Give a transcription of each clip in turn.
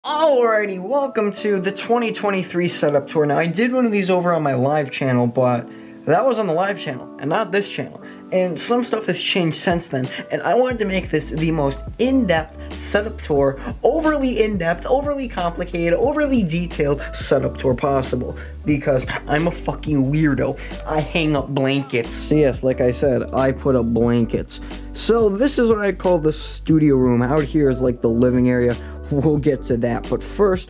Alrighty, welcome to the 2023 setup tour. Now, I did one of these over on my live channel, but that was on the live channel, and not this channel. And some stuff has changed since then, and I wanted to make this the most in-depth setup tour, overly in-depth, overly complicated, overly detailed setup tour possible, because I'm a fucking weirdo. I hang up blankets. So yes, like I said, I put up blankets. So this is what I call the studio room. Out here is like the living area. We'll get to that, but first,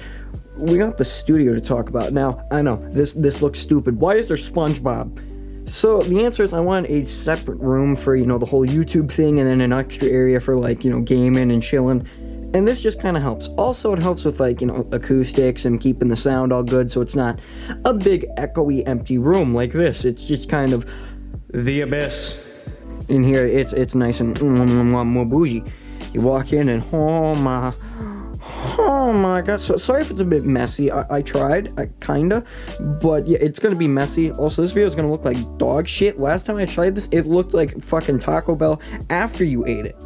we got the studio to talk about. Now, I know, this looks stupid. Why is there SpongeBob? So, the answer is I want a separate room for, the whole YouTube thing, and then an extra area for, gaming and chilling. And this just kind of helps. Also, it helps with, acoustics and keeping the sound all good, so it's not a big, echoey, empty room like this. It's just kind of the abyss. In here, it's nice and more bougie. You walk in and, oh my god, so sorry if it's a bit messy. I tried, kinda, but yeah, it's gonna be messy. Also, this video is gonna look like dog shit. Last time I tried this, it looked like fucking Taco Bell after you ate it.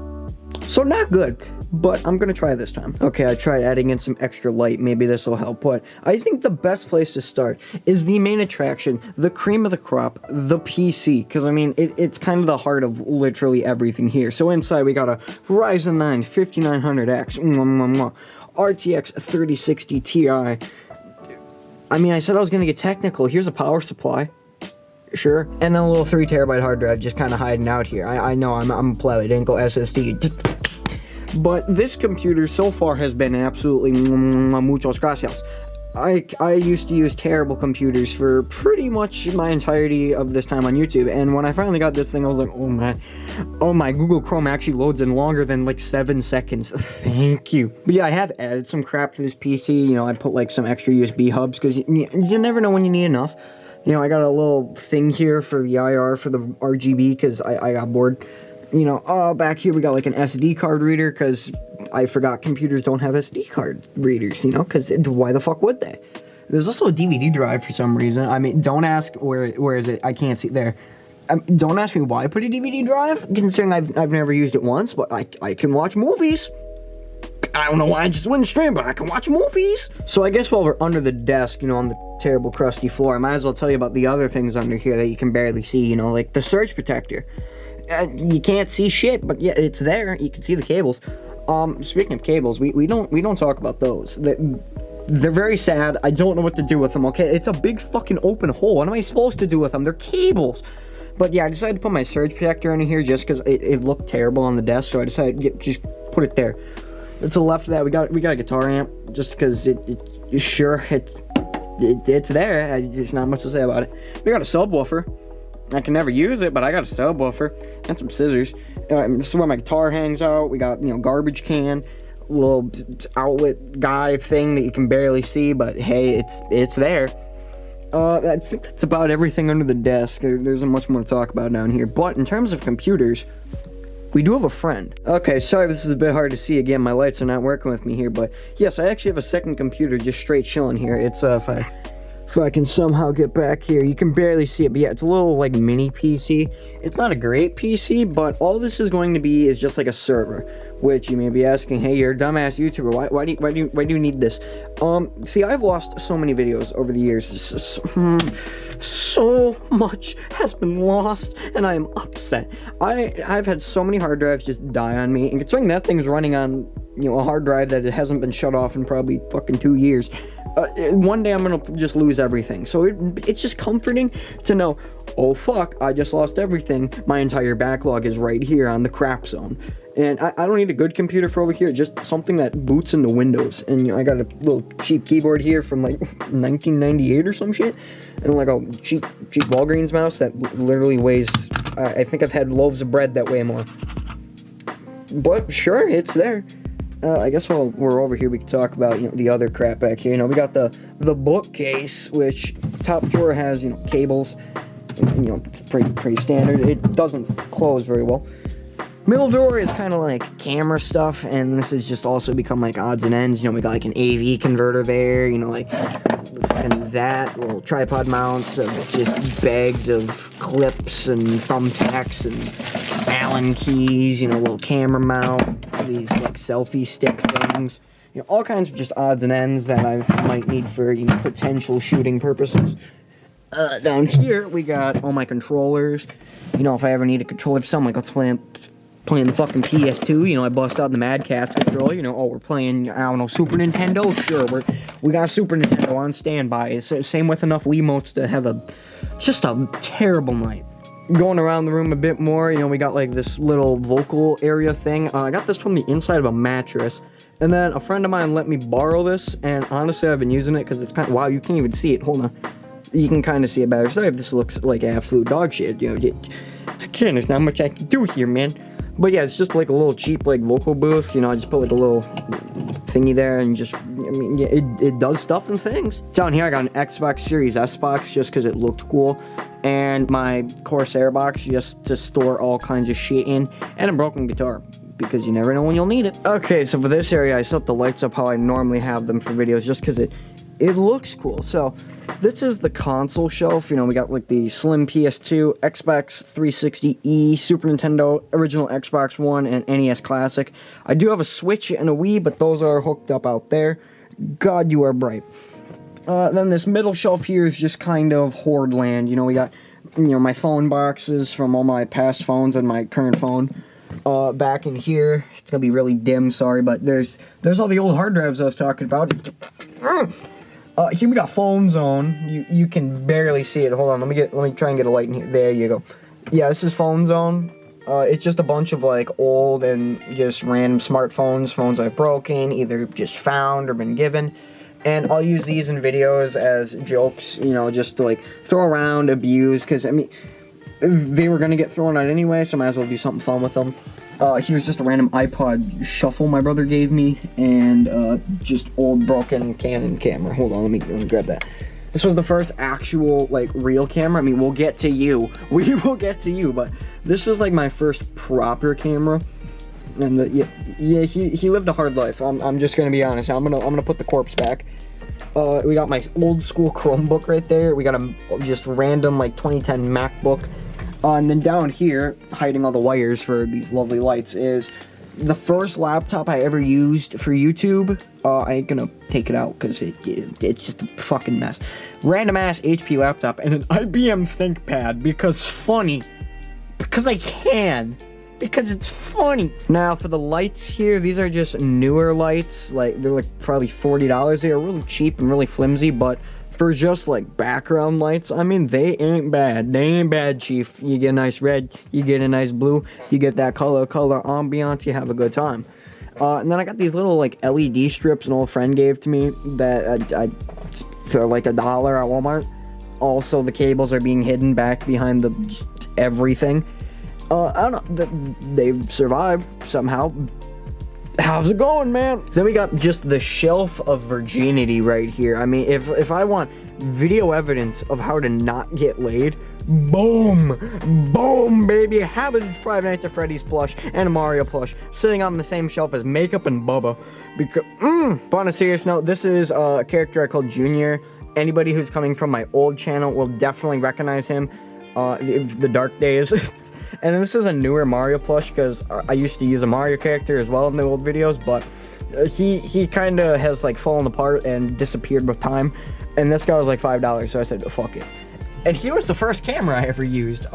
So not good, but I'm gonna try this time. Okay, I tried adding in some extra light. Maybe this will help, but I think the best place to start is the main attraction, the cream of the crop, the PC, because I mean, it's kind of the heart of literally everything here. So inside, we got a Ryzen 9 5900X, RTX 3060 Ti. I mean, I said I was gonna get technical. Here's a power supply. Sure. And then a little 3TB hard drive just kind of hiding out here. I know I'm a pleb. It didn't go SSD. But this computer so far has been absolutely muchos gracias. I used to use terrible computers for pretty much my entirety of this time on YouTube, and when I finally got this thing, I was like, oh my, Google Chrome actually loads in longer than 7 seconds. Thank you. But yeah, I have added some crap to this PC. I put some extra USB hubs, because you never know when you need enough. I got a little thing here for the IR, for the RGB, because I got bored. Back here we got an SD card reader, because I forgot computers don't have SD card readers, because why the fuck would they? There's also a DVD drive for some reason. I mean, don't ask where is it. I can't see there. Don't ask me why I put a DVD drive, considering I've never used it once, but I can watch movies. I don't know why I just wouldn't stream, but I can watch movies. So I guess while we're under the desk, on the terrible crusty floor, I might as well tell you about the other things under here that you can barely see, like the surge protector. You can't see shit, but yeah, it's there. You can see the cables. Speaking of cables, we don't talk about those. They're very sad. I don't know what to do with them, okay? It's a big fucking open hole. What am I supposed to do with them? They're cables. But yeah, I decided to put my surge protector in here just because it looked terrible on the desk, so I decided to just put it there. To the left of that, we got a guitar amp, just because it's there. There's not much to say about it. We got a subwoofer. I can never use it, but I got a subwoofer and some scissors. This is where my guitar hangs out. We got, garbage can, little outlet guy thing that you can barely see, but hey, it's there. I think that's about everything under the desk. There's not much more to talk about down here. But in terms of computers, we do have a friend. Okay, sorry if this is a bit hard to see. Again, my lights are not working with me here, but yes, I actually have a second computer just straight chilling here. It's, if I can somehow get back here, you can barely see it, but yeah, it's a little, mini PC. It's not a great PC, but all this is going to be is just a server, which you may be asking, hey, you're a dumbass YouTuber, why do you need this? See, I've lost so many videos over the years. So much has been lost, and I am upset. I've had so many hard drives just die on me, and considering that thing's running on, a hard drive that it hasn't been shut off in probably fucking 2 years, one day I'm gonna just lose everything. So it's just comforting to know, oh fuck, I just lost everything. My entire backlog is right here on the crap zone. And I don't need a good computer for over here, just something that boots into Windows. And I got a little cheap keyboard here from 1998 or some shit. And a cheap Walgreens mouse that literally weighs, I think I've had loaves of bread that weigh more. But sure, it's there. I guess while we're over here, we can talk about, the other crap back here. We got the bookcase, which top drawer has, cables. It's pretty standard. It doesn't close very well. Middle drawer is kind of camera stuff, and this has just also become odds and ends. We got an AV converter there, fucking that, little tripod mounts of just bags of clips and thumbtacks and Allen keys, little camera mount, these selfie stick things. You know, all kinds of just odds and ends that I might need for, you know, potential shooting purposes. Down here, we got all my controllers. You know, if I ever need a controller for something, like let's playing the fucking PS2, you know, I bust out the Mad Catz controller, you know, oh, we're playing, I don't know, Super Nintendo? Sure, we got Super Nintendo on standby. It's the same with enough Wiimotes to have just a terrible night. Going around the room a bit more, you know, we got like this little vocal area thing. I got this from the inside of a mattress. And then a friend of mine let me borrow this, and honestly, I've been using it because it's kind of, wow, you can't even see it. Hold on. You can kind of see it better. So this looks like absolute dog shit, you know. Again, there's not much I can do here, man. But yeah, it's just like a little cheap, like, vocal booth. You know, I just put like a little thingy there and just, I mean, yeah, it does stuff and things. Down here, I got an Xbox Series S box just because it looked cool. And my Corsair box just to store all kinds of shit in. And a broken guitar, because you never know when you'll need it. Okay, so for this area, I set the lights up how I normally have them for videos just because it looks cool. So this is the console shelf. You know, we got like the slim PS2, Xbox 360e, Super Nintendo, original Xbox One, and NES Classic. I do have a Switch and a Wii, but those are hooked up out there. God, you are bright. Then this middle shelf here is just kind of hoard land. You know, we got, you know, my phone boxes from all my past phones and my current phone. Back in here, it's gonna be really dim, sorry, but there's all the old hard drives I was talking about. Here we got Phone Zone. You can barely see it. Hold on, let me try and get a light in here. There you go. Yeah, this is Phone Zone. It's just a bunch of like old and just random smartphones, phones I've broken, either just found or been given. And I'll use these in videos as jokes, you know, just to like throw around, abuse, because I mean, they were gonna get thrown out anyway, so I might as well do something fun with them. Here's just a random iPod Shuffle my brother gave me, and just old broken Canon camera. Hold on, let me grab that. This was the first actual, like, real camera. I mean, we'll get to you. We will get to you, but this is like my first proper camera. And yeah, he lived a hard life. I'm just gonna be honest. I'm gonna put the corpse back. We got my old school Chromebook right there. We got a just random like 2010 MacBook. And then down here, hiding all the wires for these lovely lights, is the first laptop I ever used for YouTube. I ain't gonna take it out because it's just a fucking mess. Random ass HP laptop and an IBM ThinkPad because I can. Because it's funny. Now for the lights here, these are just newer lights. Like, they're like probably $40. They are really cheap and really flimsy, but for just like background lights, I mean, they ain't bad. They ain't bad, chief. You get a nice red, you get a nice blue, you get that color ambiance, you have a good time. And then I got these little like LED strips an old friend gave to me that I for like $1 at Walmart. Also, the cables are being hidden back behind the everything. I don't know, they've survived somehow. How's it going, man? Then we got just the shelf of virginity right here. I mean, if I want video evidence of how to not get laid, boom, baby. Have a Five Nights at Freddy's plush and a Mario plush sitting on the same shelf as Makeup and Bubba. Because, but on a serious note, this is a character I called Junior. Anybody who's coming from my old channel will definitely recognize him. The dark days. And this is a newer Mario plush because I used to use a Mario character as well in the old videos, but he kind of has like fallen apart and disappeared with time. And this guy was like $5, so I said, oh, fuck it. And here was the first camera I ever used.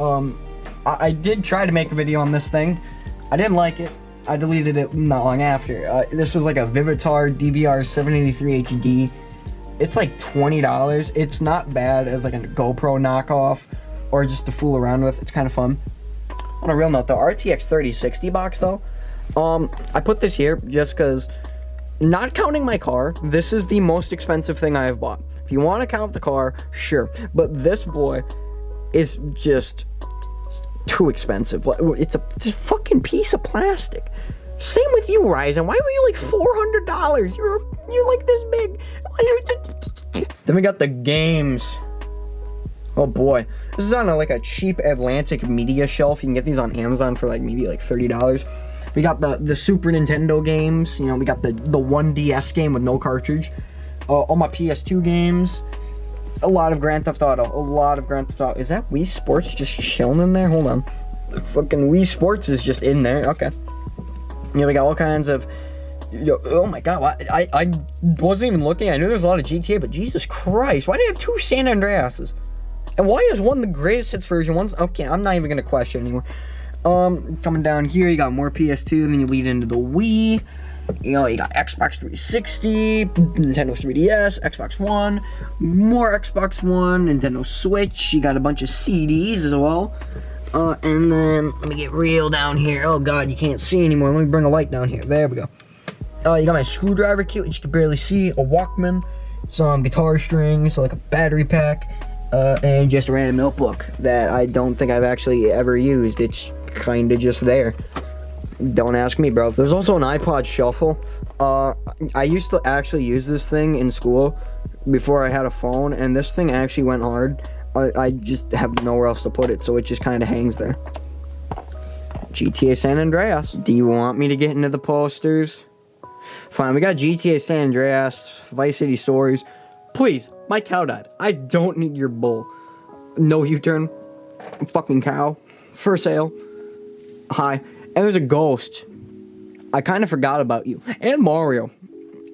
I did try to make a video on this thing. I didn't like it. I deleted it not long after. This was like a Vivitar DVR 783 HD. It's like $20. It's not bad as like a GoPro knockoff or just to fool around with. It's kind of fun. On a real note, the RTX 3060 box though, I put this here just because, not counting my car, this is the most expensive thing I have bought. If you want to count the car, sure, but this boy is just too expensive. It's a fucking piece of plastic. Same with you, Ryzen. Why were you like $400? You're like this big. Then we got the games. Oh boy, this is on like a cheap Atlantic Media shelf. You can get these on Amazon for like maybe like $30. We got the Super Nintendo games. You know, we got the 1DS game with no cartridge. All my PS2 games. A lot of Grand Theft Auto. Is that Wii Sports just chilling in there? Hold on. The fucking Wii Sports is just in there. Okay. Yeah, we got all kinds of Yo, oh my god, I wasn't even looking. I knew there was a lot of GTA, but Jesus Christ, why do you have 2 San Andreases? And why is one the greatest hits version? One's okay. I'm not even gonna question anymore. Coming down here, you got more PS2, then you lead into the Wii. You know, you got Xbox 360, Nintendo 3DS, Xbox One, more Xbox One, Nintendo Switch. You got a bunch of CDs as well. And then, let me get real down here. Oh god, you can't see anymore. Let me bring a light down here. There we go. You got my screwdriver kit, which you can barely see, a Walkman, some guitar strings, like a battery pack, and just a random notebook that I don't think I've actually ever used. It's kinda just there. Don't ask me, bro. There's also an iPod Shuffle. I used to actually use this thing in school before I had a phone, and this thing actually went hard. I just have nowhere else to put it, so it just kind of hangs there. GTA San Andreas. Do you want me to get into the posters? Fine, we got GTA San Andreas, Vice City Stories. Please, my cow died. I don't need your bull. No U-turn. Fucking cow. For sale. Hi. And there's a ghost. I kind of forgot about you. And Mario.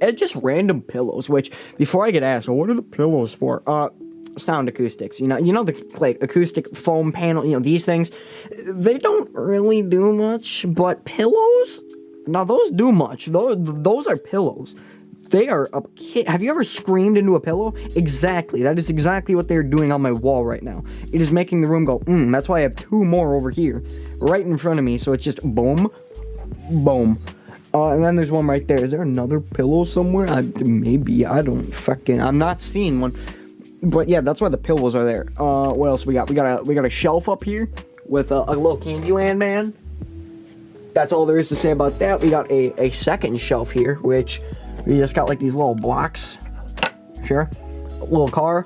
And just random pillows, which, before I get asked, what are the pillows for? Sound acoustics. You know the, like, acoustic foam panel, you know, these things. They don't really do much, but pillows? Now, those do much. Those are pillows. They are a kid. Have you ever screamed into a pillow? Exactly. That is exactly what they're doing on my wall right now. It is making the room go, That's why I have 2 more over here, right in front of me. So it's just boom, boom. And then there's one right there. Is there another pillow somewhere? Maybe. I'm not seeing one. But yeah, that's why the pillows are there. What else we got? We got a shelf up here with a little Candyland man. That's all there is to say about that. We got a second shelf here, which we just got like these little blocks. Sure. A little car.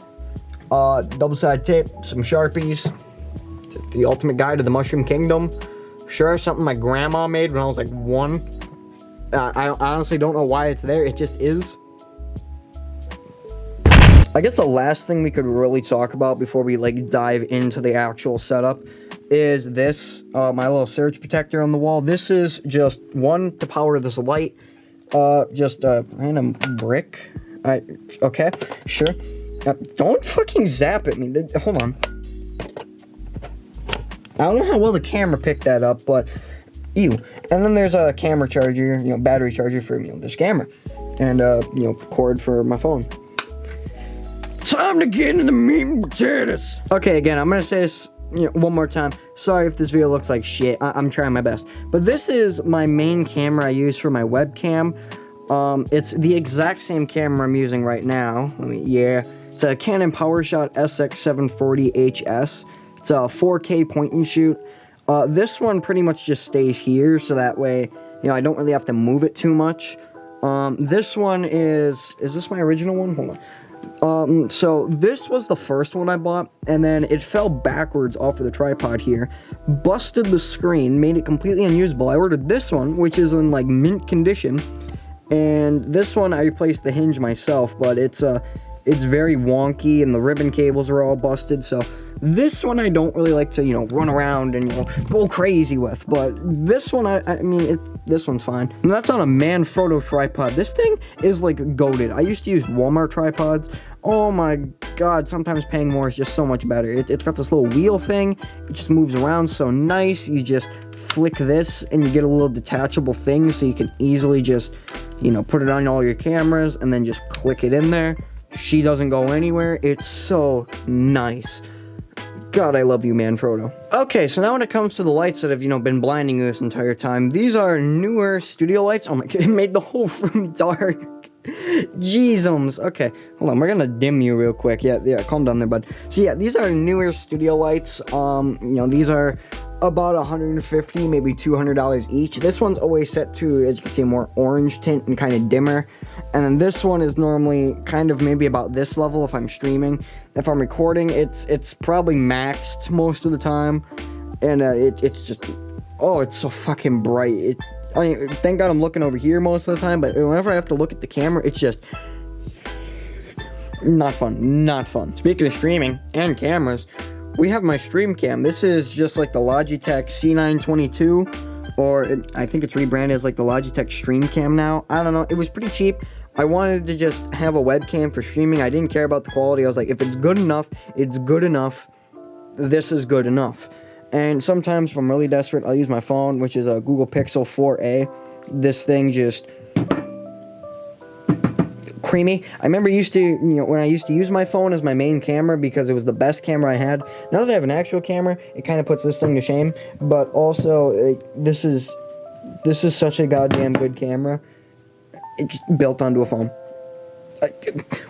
Double-sided tape. Some Sharpies. The Ultimate Guide to the Mushroom Kingdom. Sure, something my grandma made when I was like 1. I honestly don't know why it's there. It just is. I guess the last thing we could really talk about before we like dive into the actual setup is this, my little surge protector on the wall. This is just one to power this light, just a random brick. Okay, sure. Don't fucking zap at me. Hold on. I don't know how well the camera picked that up, but ew. And then there's a camera charger, battery charger for, this camera. And, cord for my phone. Time to get into the meat and potatoes. Okay, again, I'm gonna say this one more time. Sorry if this video looks like shit. I'm trying my best. But this is my main camera I use for my webcam. It's the exact same camera I'm using right now. It's a Canon PowerShot SX740HS. It's a 4K point and shoot. This one pretty much just stays here, so that way, I don't really have to move it too much. This one is this my original one? Hold on. So this was the first one I bought, and then it fell backwards off of the tripod here, busted the screen, made it completely unusable. I ordered this one, which is in like mint condition, and this one I replaced the hinge myself, but it's very wonky, and the ribbon cables are all busted, so this one I don't really like to, run around and, go crazy with, but this one, this one's fine. And that's on a Manfrotto tripod. This thing is, like, goated. I used to use Walmart tripods. Oh my god, sometimes paying more is just so much better. It's got this little wheel thing. It just moves around so nice. You just flick this, and you get a little detachable thing, so you can easily just, put it on all your cameras, and then just click it in there. She doesn't go anywhere. It's so nice. God, I love you, Manfrotto. Okay, so now when it comes to the lights that have, been blinding you this entire time, these are newer studio lights. Oh my god, it made the whole room dark. Jeezums. Okay, hold on, we're gonna dim you real quick. Yeah, calm down there, bud. So yeah, these are newer studio lights. These are about $150, maybe $200 each. This one's always set to, as you can see, more orange tint and kind of dimmer. And then this one is normally kind of maybe about this level if I'm streaming. If I'm recording, it's probably maxed most of the time. And it's just, it's so fucking bright. Thank God I'm looking over here most of the time, but whenever I have to look at the camera, it's just not fun. Speaking of streaming and cameras, we have my stream cam. This is just like the Logitech C922. or I think it's rebranded as like the Logitech StreamCam now. I don't know. It was pretty cheap. I wanted to just have a webcam for streaming. I didn't care about the quality. I was like, if it's good enough, it's good enough. This is good enough. And sometimes if I'm really desperate, I'll use my phone, which is a Google Pixel 4a. This thing just creamy. I remember when I used to use my phone as my main camera because it was the best camera I had. Now that I have an actual camera, it kind of puts this thing to shame. But also, this is such a goddamn good camera. It's built onto a phone.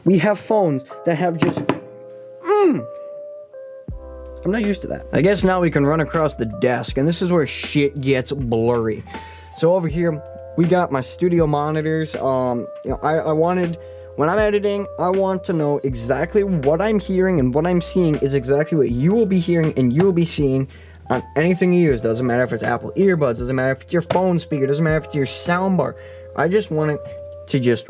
We have phones that have just. I'm not used to that. I guess now we can run across the desk, and this is where shit gets blurry. So over here, we got my studio monitors. I wanted, when I'm editing, I want to know exactly what I'm hearing, and what I'm seeing is exactly what you will be hearing and you will be seeing on anything you use. Doesn't matter if it's Apple earbuds, doesn't matter if it's your phone speaker, doesn't matter if it's your soundbar. I just want it to just,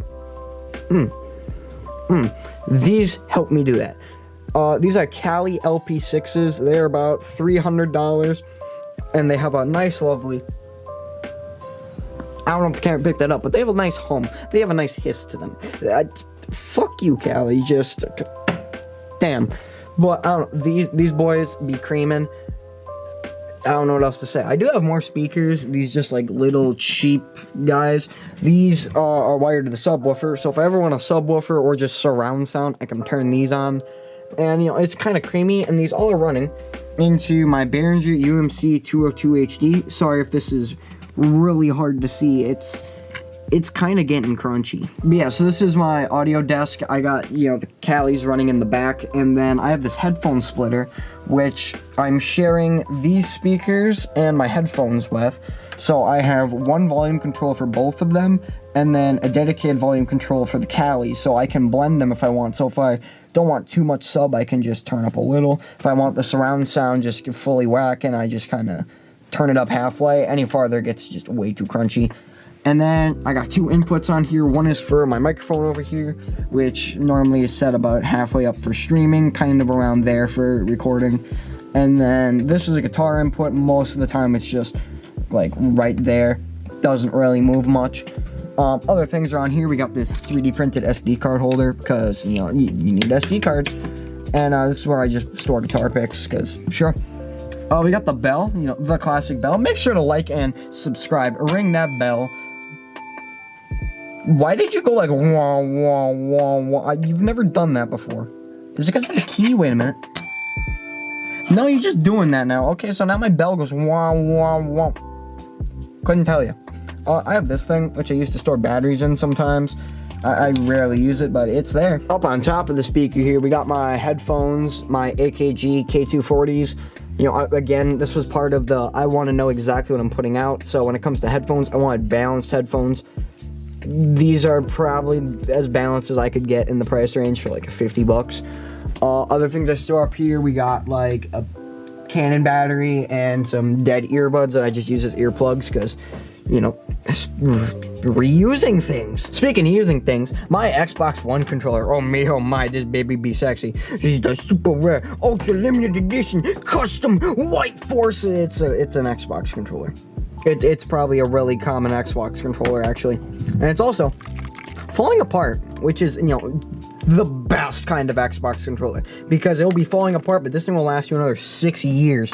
These help me do that. These are Kali LP6s. They're about $300, and they have a nice, lovely, I don't know if the camera picked that up, but they have a nice hum. They have a nice hiss to them. Fuck you, Kali. Just, damn. But, I don't know, these boys be creaming. I don't know what else to say. I do have more speakers. These just like little cheap guys. These are wired to the subwoofer. So if I ever want a subwoofer or just surround sound, I can turn these on. And, it's kind of creamy, and these all are running into my Behringer UMC 202 HD. Sorry if this is really hard to see. It's kind of getting crunchy. But yeah, so this is my audio desk. I got, the Kali's running in the back, and then I have this headphone splitter, which I'm sharing these speakers and my headphones with. So I have one volume control for both of them, and then a dedicated volume control for the Kali, so I can blend them if I want. So if I don't want too much sub, I can just turn up a little. If I want the surround sound just fully whack, and I just kind of turn it up halfway. Any farther, it gets just way too crunchy. And then I got two inputs on here. One is for my microphone over here, which normally is set about halfway up for streaming, kind of around there for recording. And then this is a guitar input. Most of the time it's just like right there. Doesn't really move much. Other things are on here. We got this 3D printed SD card holder because, you need SD cards. And this is where I just store guitar picks because, sure. We got the bell, the classic bell. Make sure to like and subscribe. Ring that bell. Why did you go like wah, wah, wah, wah? You've never done that before. Is it because of the key? Wait a minute. No, you're just doing that now. Okay, so now my bell goes wah, wah, wah. Couldn't tell you. I have this thing, which I used to store batteries in sometimes. I rarely use it, but it's there. Up on top of the speaker here, we got my headphones, my AKG K240s. Again, this was part of the, I want to know exactly what I'm putting out. So when it comes to headphones, I wanted balanced headphones. These are probably as balanced as I could get in the price range for like $50. Other things I store up here, we got like a Canon battery and some dead earbuds that I just use as earplugs because, reusing things. Speaking of using things, my Xbox One controller, oh my, this baby be sexy. She's the super rare, ultra limited edition, custom white force. It's an Xbox controller. It's probably a really common Xbox controller, actually. And it's also falling apart, which is, the best kind of Xbox controller. Because it'll be falling apart, but this thing will last you another 6 years.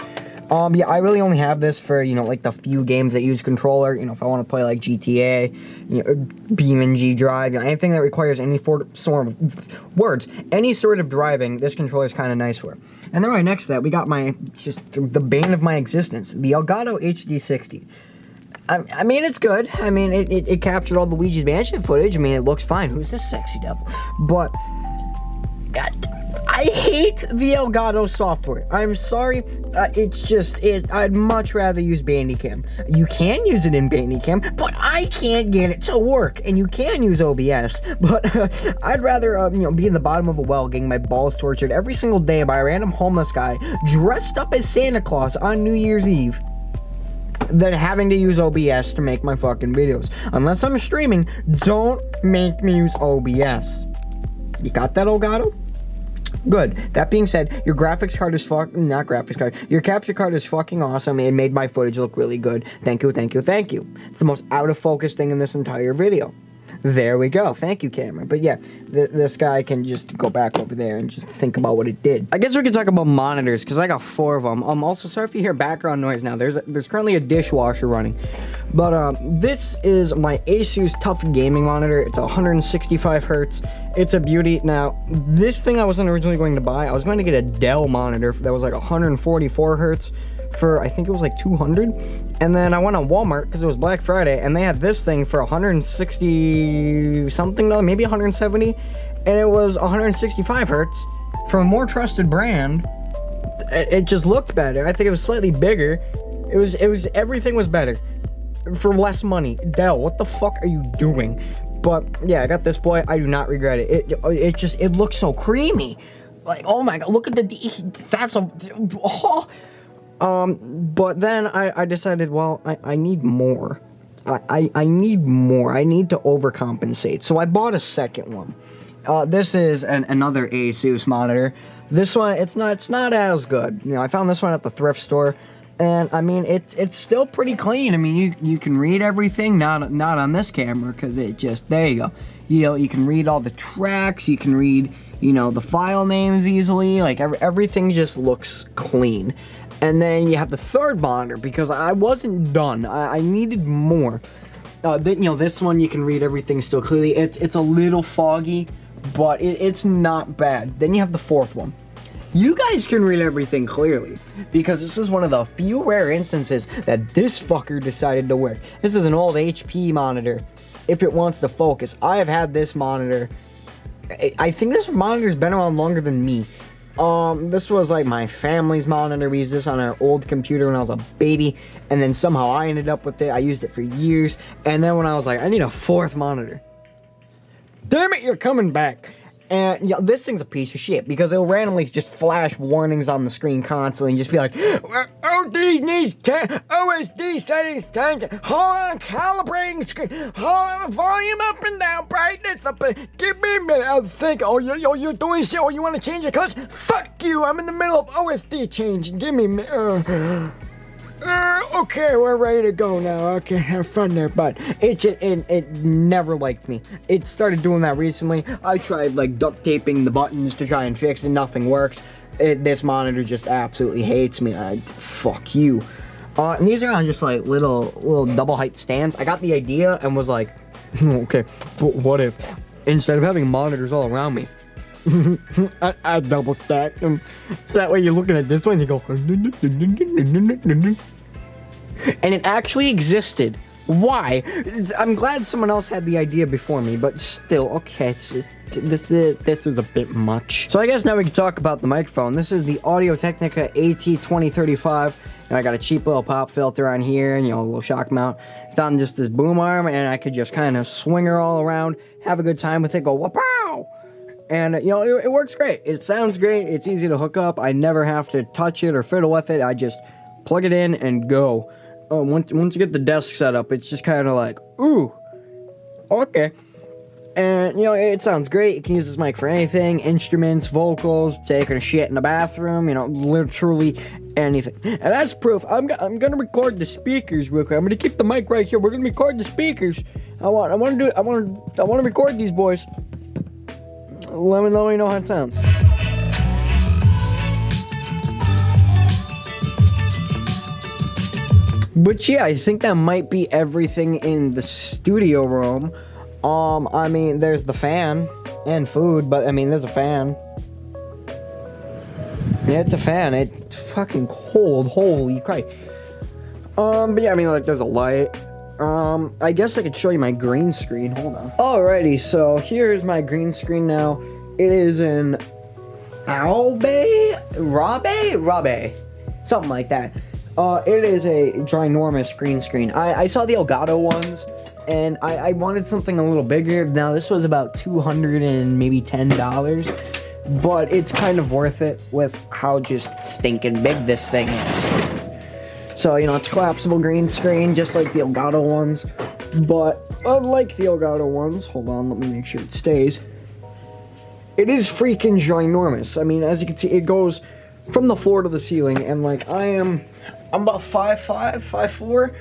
Yeah, I really only have this for, like the few games that use controller. If I want to play like GTA, BeamNG Drive, anything that requires any sort of any sort of driving, this controller is kind of nice for. And then right next to that, we got the bane of my existence, the Elgato HD60. I mean, it's good. I mean, it captured all the Luigi's Mansion footage. I mean, it looks fine. Who's this sexy devil? But I hate the Elgato software. I'm sorry. I'd much rather use Bandicam. You can use it in Bandicam, but I can't get it to work. And you can use OBS, but I'd rather, be in the bottom of a well getting my balls tortured every single day by a random homeless guy dressed up as Santa Claus on New Year's Eve than having to use OBS to make my fucking videos. Unless I'm streaming, don't make me use OBS. You got that, Elgato? Good. That being said, your graphics card is not graphics card. Your capture card is fucking awesome. It made my footage look really good. Thank you, thank you, thank you. It's the most out of focus thing in this entire video. There we go. Thank you, camera. But yeah, this guy can just go back over there and just think about what it did. I guess we can talk about monitors, because I got 4 of them. Also, sorry if you hear background noise now. There's currently a dishwasher running. But this is my Asus TUF gaming monitor. It's 165 hertz. It's a beauty. Now, this thing I wasn't originally going to buy. I was going to get a Dell monitor that was like 144 hertz for, I think it was like 200. And then I went on Walmart because it was Black Friday, and they had this thing for 160 something, maybe 170, and it was 165 hertz from a more trusted brand. It just looked better. I think it was slightly bigger. It was everything was better for less money. Dell, what the fuck are you doing? But yeah, I got this boy. I do not regret it. It looks so creamy. Like, oh my god, look at that's a but then I decided, well, I need more. I need more. I need to overcompensate. So I bought a second one. This is another Asus monitor. This one, it's not as good. You know, I found this one at the thrift store, and I mean, it's still pretty clean. I mean, you can read everything, not on this camera, because it just, there you go. You know, you can read all the tracks, you can read, you know, the file names easily, like everything just looks clean. And then you have the third monitor, because I wasn't done. I needed more. You know, this one you can read everything still clearly. It's a little foggy, but it's not bad. Then you have the fourth one. You guys can read everything clearly, because this is one of the few rare instances that this fucker decided to work. This is an old HP monitor, if it wants to focus. I have had this monitor. I think this monitor's been around longer than me. This was like my family's monitor. We used this on our old computer when I was a baby, and then somehow I ended up with it. I used it for years, and then when I was like, I need a fourth monitor. Damn it, you're coming back. And yeah, this thing's a piece of shit, because it'll randomly just flash warnings on the screen constantly and just be like, OD needs OSD settings changed. Hold on, calibrating screen. Hold on, volume up and down, brightness up. Give me a minute. I was thinking, oh, you're doing shit. Oh, you want to change your colors? Fuck you. I'm in the middle of OSD change. Give me a minute. Okay, we're ready to go now. Okay, have fun there, but it never liked me. It started doing that recently. I tried like duct taping the buttons to try and fix it. Nothing works. This monitor just absolutely hates me. Fuck you. And these are on just like little double height stands. I got the idea and was like, okay, but what if instead of having monitors all around me, I double stack them, so that way you're looking at this one and you go, and it actually existed. Why? I'm glad someone else had the idea before me, but still, okay, it's just, this is a bit much. So I guess now we can talk about the microphone. This is the Audio-Technica AT2035, and I got a cheap little pop filter on here, and you know, a little shock mount. It's on just this boom arm, and I could just kind of swing her all around, have a good time with it, go wha-pow! And, you know, it works great. It sounds great. It's easy to hook up. I never have to touch it or fiddle with it. I just plug it in and go. Once you get the desk set up, it's just kind of like, ooh, okay. And, you know, it sounds great. You can use this mic for anything. Instruments, vocals, taking a shit in the bathroom, you know, literally anything. And that's proof. I'm going to record the speakers real quick. I'm going to keep the mic right here. We're going to record the speakers. I want to record these boys. Let me know how it sounds. But yeah, I think that might be everything in the studio room. I mean, there's the fan and food, but I mean, there's a fan. Yeah, it's a fan. It's fucking cold. Holy Christ. But yeah, I mean, like, there's a light. I guess I could show you my green screen. Hold on. Alrighty, so here's my green screen now. It is an Rabe? Something like that. It is a ginormous green screen. I saw the Elgato ones, and I wanted something a little bigger. Now, this was about $200 and maybe $10, but it's kind of worth it with how just stinking big this thing is. So, you know, it's collapsible green screen, just like the Elgato ones. But unlike the Elgato ones, hold on, let me make sure it stays. it is freaking ginormous. I mean, as you can see, it goes from the floor to the ceiling, and like I'm about 5'5", 5'4",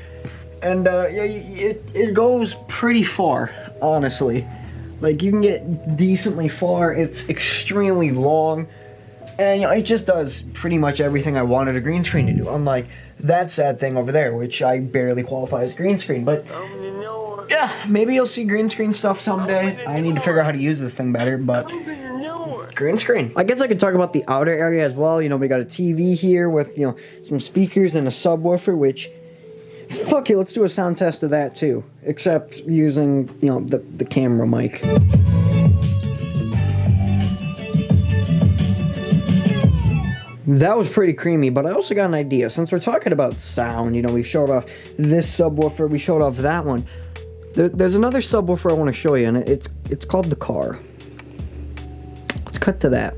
and yeah, it goes pretty far, honestly. Like, you can get decently far. It's extremely long, and you know, it just does pretty much everything I wanted a green screen to do. Unlike that sad thing over there, which I barely qualify as green screen, but yeah, maybe you'll see green screen stuff someday. I need to figure out how to use this thing better, but green screen. I guess I could talk about the outer area as well. You know, we got a TV here with, you know, some speakers and a subwoofer, which, fuck it, let's do a sound test of that too. Except using, you know, the camera mic. That was pretty creamy, but I also got an idea. Since we're talking about sound, you know, we've showed off this subwoofer, we showed off that one. There's another subwoofer I want to show you, and it's called the Car. Let's cut to that.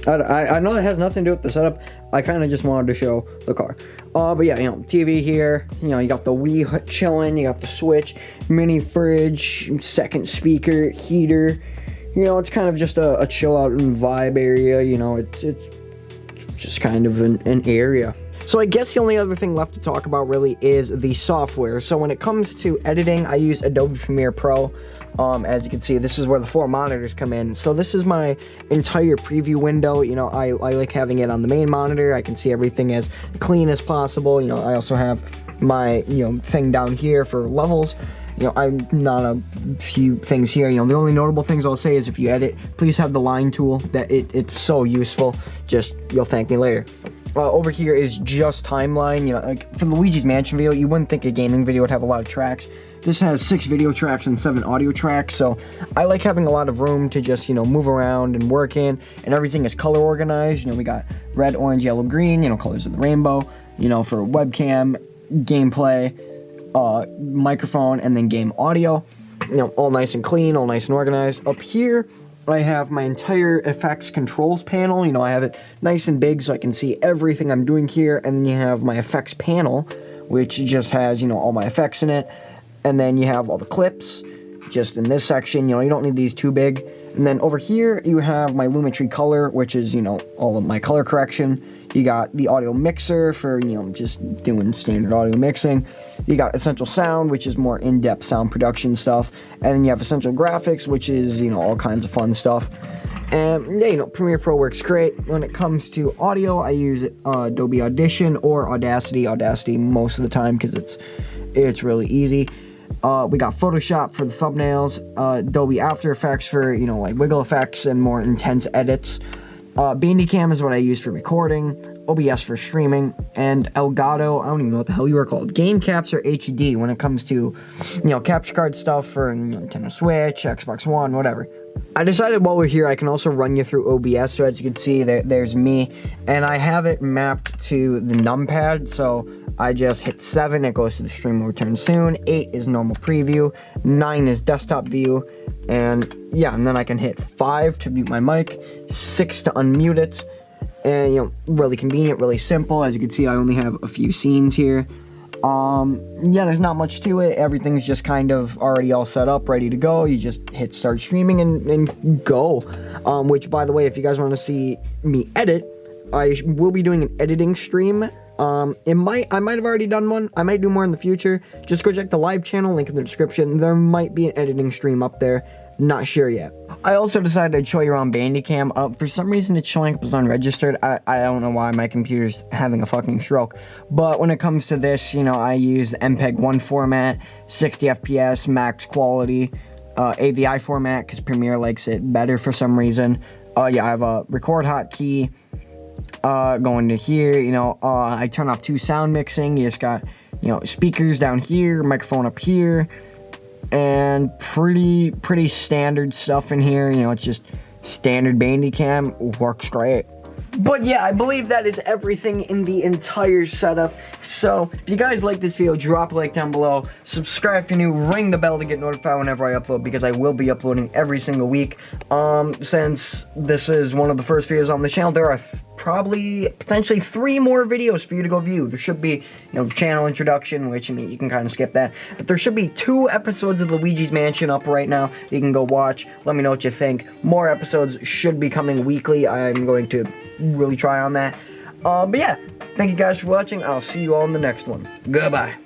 I know it has nothing to do with the setup. I kind of just wanted to show the car. But yeah, you know, TV here. You know, you got the Wii chilling. You got the Switch, mini fridge, second speaker, heater. You know, it's kind of just a chill out and vibe area. You know, it's just kind of an area. So I guess the only other thing left to talk about really is the software. So when it comes to editing, I use Adobe Premiere Pro. As you can see, this is where the 4 monitors come in. So this is my entire preview window. You know, I like having it on the main monitor. I can see everything as clean as possible. You know, I also have my, you know, thing down here for levels. You know, I'm not a few things here. You know, the only notable things I'll say is if you edit, please have the line tool. That it's so useful. Just, you'll thank me later. Over here is just timeline. You know, like for the Luigi's Mansion video, you wouldn't think a gaming video would have a lot of tracks. This has 6 video tracks and 7 audio tracks, so I like having a lot of room to just, you know, move around and work in, and everything is color organized. You know, we got red, orange, yellow, green, you know, colors of the rainbow, you know, for webcam, gameplay, microphone, and then game audio. You know, all nice and clean, all nice and organized. Up here, I have my entire effects controls panel. You know, I have it nice and big so I can see everything I'm doing here. And then you have my effects panel, which just has, you know, all my effects in it. And then you have all the clips just in this section. You know, you don't need these too big. And then over here, you have my Lumetri Color, which is, you know, all of my color correction. You got the audio mixer for, you know, just doing standard audio mixing. You got Essential Sound, which is more in-depth sound production stuff. And then you have Essential Graphics, which is, you know, all kinds of fun stuff. And yeah, you know, Premiere Pro works great. When it comes to audio, I use Adobe Audition or Audacity. Audacity most of the time because it's really easy. We got Photoshop for the thumbnails, Adobe After Effects for, you know, like wiggle effects and more intense edits. Bandicam is what I use for recording, OBS for streaming, and Elgato, I don't even know what the hell you are called, Game Capture HD when it comes to, you know, capture card stuff for, you know, Nintendo Switch, Xbox One, whatever. I decided while we're here I can also run you through OBS, so as you can see there's me, and I have it mapped to the numpad, so I just hit 7, it goes to the stream will return soon, 8 is normal preview, 9 is desktop view, and yeah, and then I can hit 5 to mute my mic, 6 to unmute it, and you know, really convenient, really simple. As you can see, I only have a few scenes here. Yeah, there's not much to it. Everything's just kind of already all set up, ready to go. You just hit start streaming and go. Which, by the way, if you guys want to see me edit, I will be doing an editing stream. I might have already done one. I might do more in the future. Just go check the live channel, link in the description. There might be an editing stream up there. Not sure yet. I also decided to show you around Bandicam. For some reason, it's showing up as unregistered. I don't know why my computer's having a fucking stroke. But when it comes to this, you know, I use the MPEG-1 format, 60 FPS, max quality, AVI format, because Premiere likes it better for some reason. Yeah, I have a record hotkey. Going to here, you know, I turn off 2 sound mixing. You just got, you know, speakers down here, microphone up here, and pretty standard stuff in here. You know, it's just standard Bandicam, works great. But yeah, I believe that is everything in the entire setup. So, if you guys like this video, drop a like down below. Subscribe if you're new. Ring the bell to get notified whenever I upload, because I will be uploading every single week. Since this is one of the first videos on the channel, there are probably potentially 3 more videos for you to go view. There should be, the channel introduction, which, you can kind of skip that. But there should be 2 episodes of Luigi's Mansion up right now. You can go watch. Let me know what you think. More episodes should be coming weekly. I'm going to really try on that. But yeah, thank you guys for watching. I'll see you all in the next one. Goodbye.